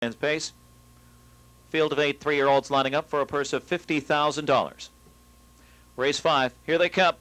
And pace. Field of 8 3-year-olds lining up for a purse of $50,000. Race 5. Here they come.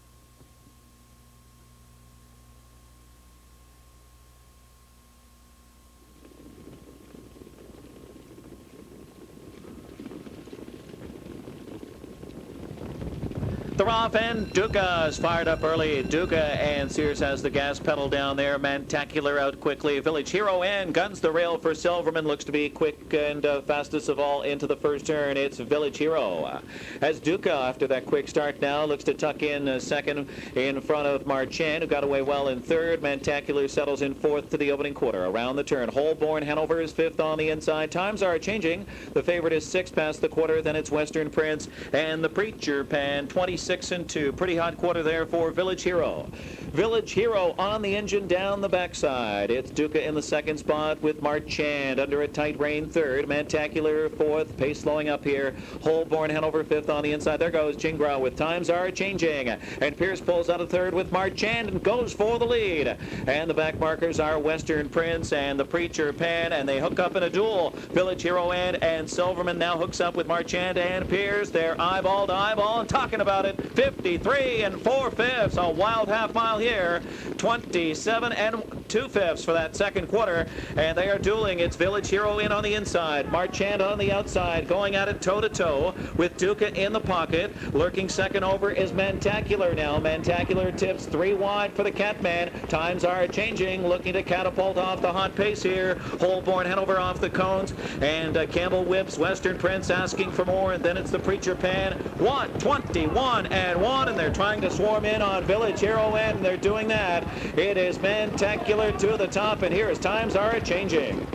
They're off, and Duca is fired up early. Duca and Sears has the gas pedal down there. Mantacular out quickly. Village Hero and guns the rail for Silverman. Looks to be quick and fastest of all into the first turn. It's Village Hero. As Duca, after that quick start now, looks to tuck in second in front of Marchand, who got away well in third. Mantacular settles in fourth to the opening quarter. Around the turn, Holborn Hanover is fifth on the inside. Times are changing. The favorite is sixth past the quarter. Then it's Western Prince and the Preacher Pan, 26 and 2. Pretty hot quarter there for Village Hero. Village Hero on the engine down the backside. It's Duca in the second spot with Marchand under a tight rein third. Mantacular fourth. Pace slowing up here. Holborn Hanover fifth on the inside. There goes Gingras with Times Are Changing. And Pierce pulls out of third with Marchand and goes for the lead. And the back markers are Western Prince and the Preacher Pan, and they hook up in a duel. Village Hero and Silverman now hooks up with Marchand and Pierce. They're eyeball to eyeball and talking about it. 53 and 4/5, a wild half mile here. 27 and 2/5 for that second quarter, and they are dueling. It's Village Hero in on the inside, Marchand on the outside, going at it toe to toe with Duca in the pocket. Lurking second over is Mantacular now. Mantacular tips 3 wide for the Catman. Times Are Changing, looking to catapult off the hot pace here. Holborn Hanover off the cones, and Campbell whips Western Prince asking for more, and then it's the Preacher Pan. 1:21 and 1, and they're trying to swarm in on Village Hero, and they're doing that. It is Mantacular to the top, and here is Times Are Changing.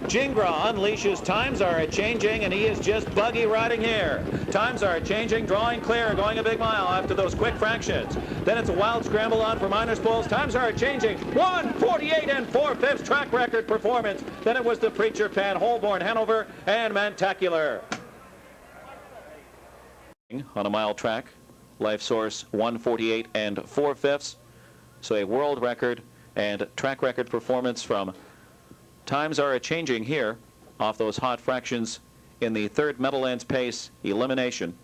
Gingras unleashes Times Are Changing, and he is just buggy riding here. Times Are Changing, drawing clear, going a big mile after those quick fractions. Then it's a wild scramble on for Miners Bulls. Times Are Changing, 1:48 and 4/5 track record performance. Then it was the Preacher Pan, Holborn Hanover, and Mantacular. On a mile track, Life Source 1:48 and 4/5. So a world record and track record performance from Times Are Changing here off those hot fractions in the third Meadowlands pace elimination.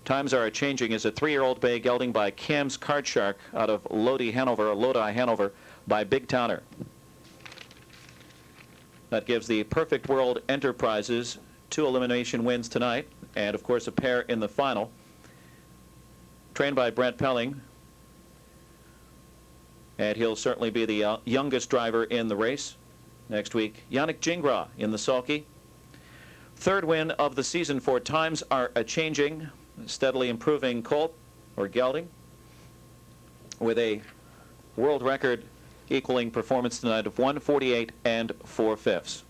Times Are Changing is a 3-year-old bay gelding by Cam's Card Shark out of Lodi, Hanover by Big Towner. That gives the Perfect World Enterprises 2 elimination wins tonight, and of course a pair in the final. Trained by Brent Pelling, and he'll certainly be the youngest driver in the race. Next week, Yannick Gingras in the sulky. Third win of the season for Times Are Changing, steadily improving colt or gelding with a world record equaling performance tonight of 1:48 and 4/5.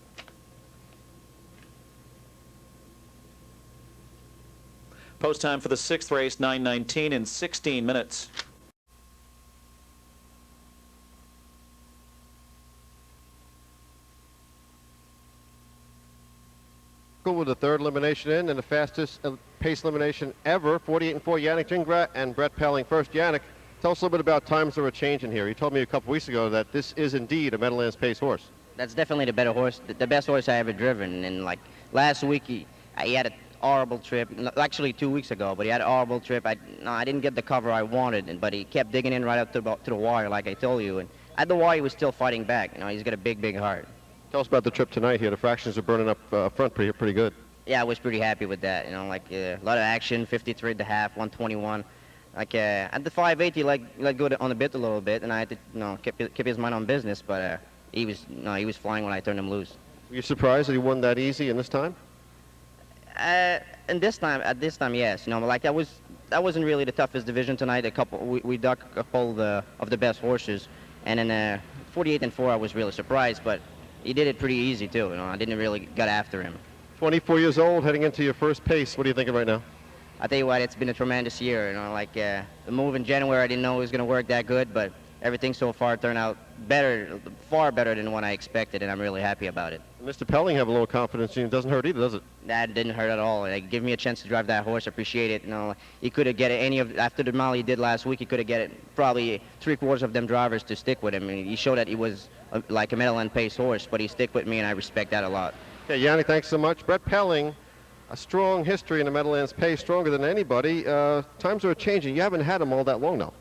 Post time for the 6th race, 9:19 in 16 minutes. With the third elimination in and the fastest pace elimination ever, 48 and 4, Yannick Gingras and Brett Pelling first. Yannick, tell us a little bit about Times Are Changing here. You told me a couple weeks ago that this is indeed a Meadowlands pace horse. That's definitely the better horse, the best horse I ever driven. And like last week, he had a horrible trip. Actually 2 weeks ago, but he had a horrible trip. I didn't get the cover I wanted, but he kept digging in right up to the wire, like I told you. And at the wire, he was still fighting back. You know, he's got a big heart. Tell us about the trip tonight here. The fractions are burning up front pretty good. Yeah, I was pretty happy with that. You know, like a lot of action, 53 and a half, 121. Like at the 580, let go on the bit a little bit, and I had to keep his mind on business. But he was flying when I turned him loose. Were you surprised that he won that easy in this time? At this time, yes. You know, like that wasn't really the toughest division tonight. We ducked a couple of the best horses, and in 48 and 4, I was really surprised, but he did it pretty easy too. You know, I didn't really get after him. 24 years old, heading into your first pace. What are you thinking right now? I tell you what, it's been a tremendous year. You know, like the move in January, I didn't know it was going to work that good, but everything so far turned out better, far better than what I expected, and I'm really happy about it. Mr. Pelling have a little confidence in you. It doesn't hurt either, does it? That didn't hurt at all. Like, give me a chance to drive that horse. Appreciate it. You know, he could have get it after the mile he did last week. He could have get it probably 3/4 of them drivers to stick with him. I mean, he showed that he was like a Meadowland pace horse, but he stick with me, and I respect that a lot. Okay, Yannick, thanks so much. Brett Pelling, a strong history in the Meadowlands pace, stronger than anybody. Times are changing. You haven't had him all that long now.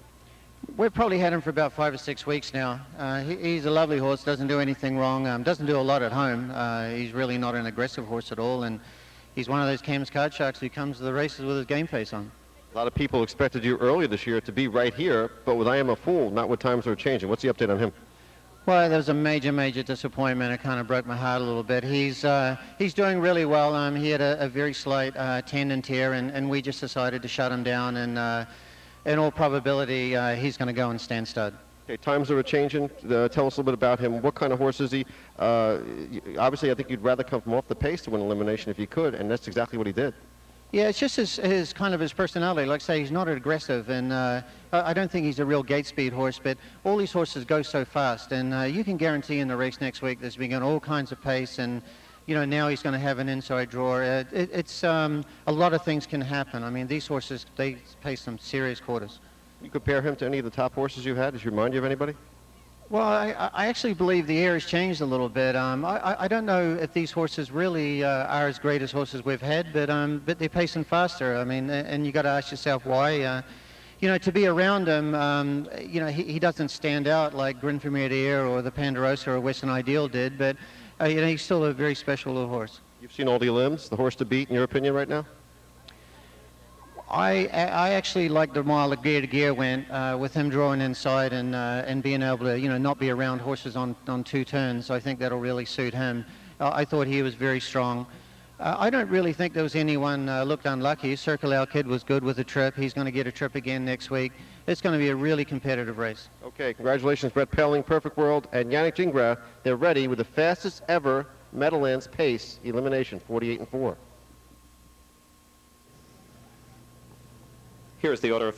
We've probably had him for about 5 or 6 weeks now. He's a lovely horse, doesn't do anything wrong, doesn't do a lot at home. He's really not an aggressive horse at all, and he's one of those Cairns card sharks who comes to the races with his game face on. A lot of people expected you earlier this year to be right here, but with I Am a Fool, not with Times Are Changing. What's the update on him? Well, there was a major disappointment. It kind of broke my heart a little bit. He's doing really well. He had a very slight tendon tear, and we just decided to shut him down, and in all probability, he's going to go and stand stud. Okay, Times Are Changing. Tell us a little bit about him. What kind of horse is he? Obviously, I think you'd rather come from off the pace to win Elimination if you could, and that's exactly what he did. Yeah, it's just his kind of his personality. Like I say, he's not aggressive, and I don't think he's a real gate speed horse, but all these horses go so fast, and you can guarantee in the race next week there's been all kinds of pace, and you know, now he's going to have an inside draw. It's a lot of things can happen. I mean, these horses, they pay some serious quarters. You compare him to any of the top horses you've had? Does he remind you of anybody? Well, I actually believe the air has changed a little bit. I don't know if these horses really are as great as horses we've had, but they're pacing faster. I mean, and you got to ask yourself why. You know, to be around him, you know, he doesn't stand out like Grin for Air or the Ponderosa or Western Ideal did, but you know, he's still a very special little horse. You've seen all the limbs, the horse to beat, in your opinion, right now? I actually like the mile that Gear to Gear went with him drawing inside and being able to, you know, not be around horses on 2 turns. I think that'll really suit him. I thought he was very strong. I don't really think there was anyone looked unlucky. Circle Our Kid was good with a trip. He's going to get a trip again next week. It's going to be a really competitive race. Okay, congratulations, Brett Pelling, Perfect World, and Yannick Gingras. They're ready with the fastest ever Meadowlands pace elimination, 48-4. Here's the order of